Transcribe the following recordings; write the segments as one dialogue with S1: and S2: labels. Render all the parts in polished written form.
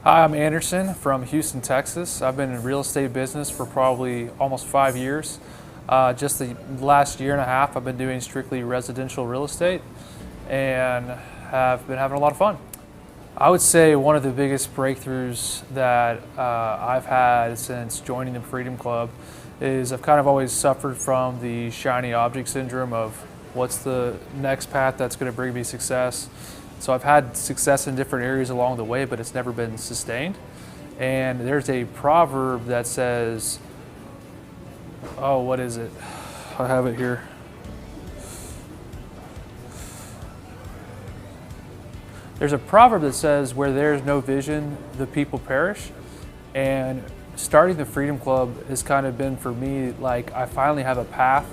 S1: Hi, I'm Anderson from Houston, Texas. I've been in real estate business for probably almost 5 years. Just the last year and a half, I've been doing strictly residential real estate and have been having a lot of fun. I would say one of the biggest breakthroughs that I've had since joining the Freedom Club is I've kind of always suffered from the shiny object syndrome of what's the next path that's going to bring me success. So I've had success in different areas along the way, but it's never been sustained. And there's a proverb that says, oh, what is it? I have it here. There's a proverb that says, where there's no vision, the people perish. And starting the Freedom Club has kind of been for me, like I finally have a path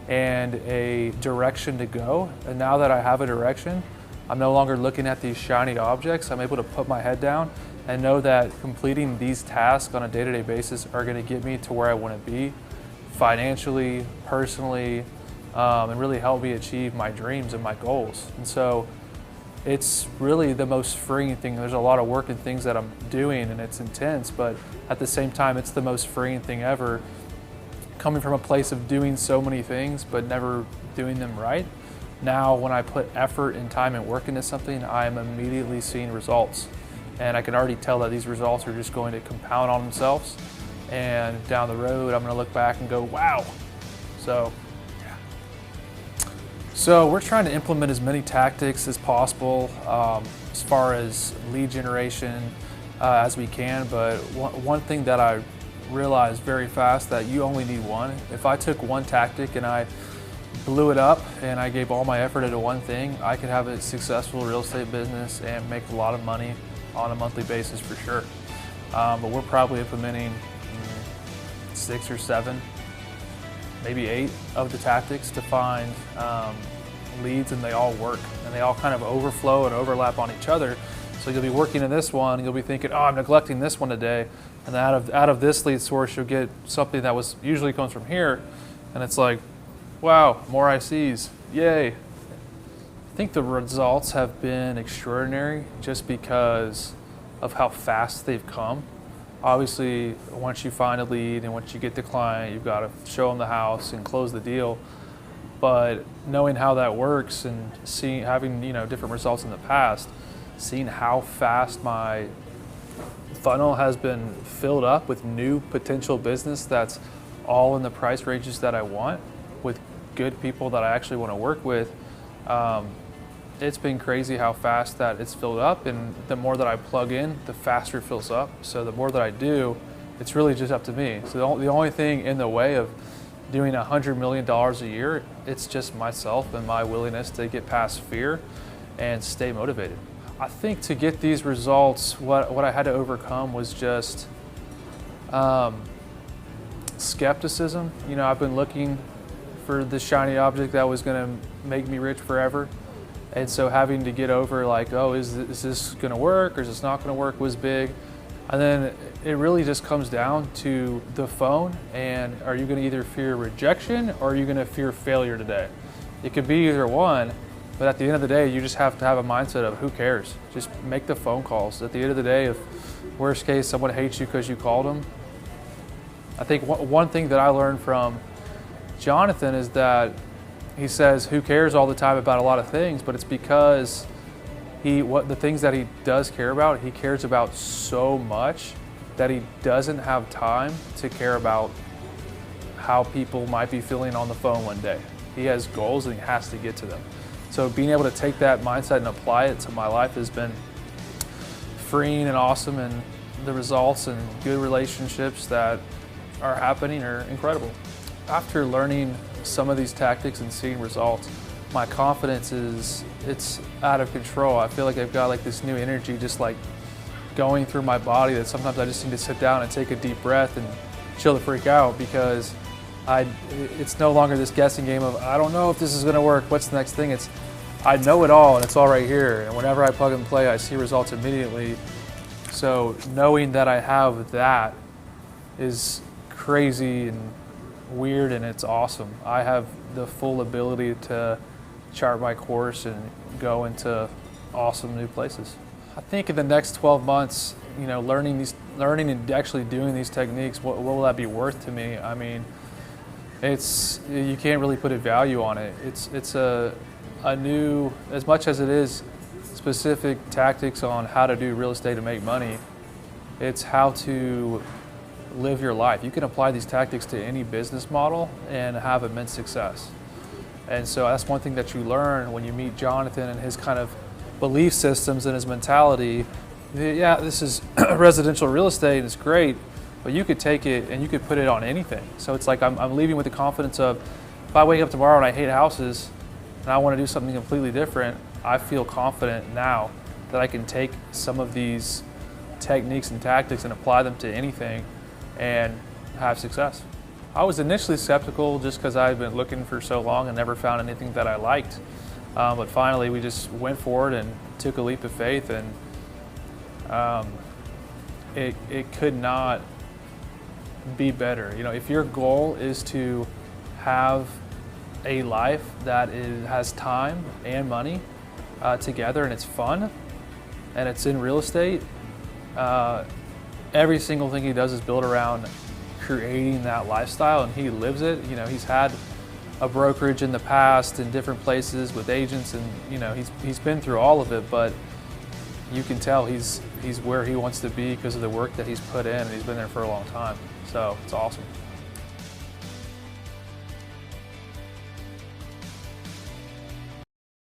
S1: and a direction to go. And now that I have a direction, I'm no longer looking at these shiny objects. I'm able to put my head down and know that completing these tasks on a day-to-day basis are going to get me to where I want to be financially, personally, and really help me achieve my dreams and my goals. And so it's really the most freeing thing. There's a lot of work and things that I'm doing and it's intense, but at the same time, it's the most freeing thing ever. Coming from a place of doing so many things, but never doing them right. Now, when I put effort and time and work into something, I'm immediately seeing results. And I can already tell that these results are just going to compound on themselves. And down the road, I'm going to look back and go, wow. So we're trying to implement as many tactics as possible as far as lead generation as we can. But one thing that I realized very fast that you only need one. If I took one tactic and I blew it up and I gave all my effort into one thing, I could have a successful real estate business and make a lot of money on a monthly basis for sure. But we're probably implementing 6 or 7, maybe 8 of the tactics to find leads, and they all work and they all kind of overflow and overlap on each other. So you'll be working in this one, you'll be thinking, oh, I'm neglecting this one today, and out of this lead source you'll get something that was usually comes from here, and it's like, wow, more ICs, yay. I think the results have been extraordinary just because of how fast they've come. Obviously, once you find a lead and once you get the client, you've got to show them the house and close the deal. But knowing how that works and having different results in the past, seeing how fast my funnel has been filled up with new potential business that's all in the price ranges that I want, with good people that I actually want to work with, it's been crazy how fast that it's filled up, and the more that I plug in, the faster it fills up. So the more that I do, it's really just up to me. So the only thing in the way of doing $100 million a year, it's just myself and my willingness to get past fear and stay motivated. I think to get these results, what I had to overcome was just skepticism. I've been looking for the shiny object that was going to make me rich forever. And so having to get over like, oh, is this going to work or is this not going to work was big. And then it really just comes down to the phone, and are you going to either fear rejection or are you going to fear failure today? It could be either one, but at the end of the day, you just have to have a mindset of who cares? Just make the phone calls. At the end of the day, if worst case, someone hates you because you called them. I think one thing that I learned from Jonathan is that he says who cares all the time about a lot of things, but it's because the things that he does care about, he cares about so much that he doesn't have time to care about how people might be feeling on the phone one day. He has goals and he has to get to them. So being able to take that mindset and apply it to my life has been freeing and awesome, and the results and good relationships that are happening are incredible. After learning some of these tactics and seeing results, my confidence it's out of control. I feel like I've got like this new energy just like going through my body that sometimes I just need to sit down and take a deep breath and chill the freak out, because it's no longer this guessing game of I don't know if this is going to work, what's the next thing. It's I know it all and it's all right here, and whenever I plug and play I see results immediately. So knowing that I have that is crazy and weird, and it's awesome. I have the full ability to chart my course and go into awesome new places. I think in the next 12 months, learning and actually doing these techniques, what will that be worth to me? I mean, you can't really put a value on it. It's a new, as much as it is specific tactics on how to do real estate to make money, it's how to live your life. You can apply these tactics to any business model and have immense success. And so that's one thing that you learn when you meet Jonathan and his kind of belief systems and his mentality. Yeah, this is residential real estate and it's great, but you could take it and you could put it on anything. So it's like I'm leaving with the confidence of, if I wake up tomorrow and I hate houses and I want to do something completely different, I feel confident now that I can take some of these techniques and tactics and apply them to anything and have success. I was initially skeptical just because I've been looking for so long and never found anything that I liked. But finally we just went forward and took a leap of faith, and it could not be better. If your goal is to have a life that has time and money together and it's fun and it's in real estate, every single thing he does is built around creating that lifestyle, and he lives it. He's had a brokerage in the past in different places with agents, and he's been through all of it, but you can tell he's where he wants to be because of the work that he's put in, and he's been there for a long time. So it's awesome.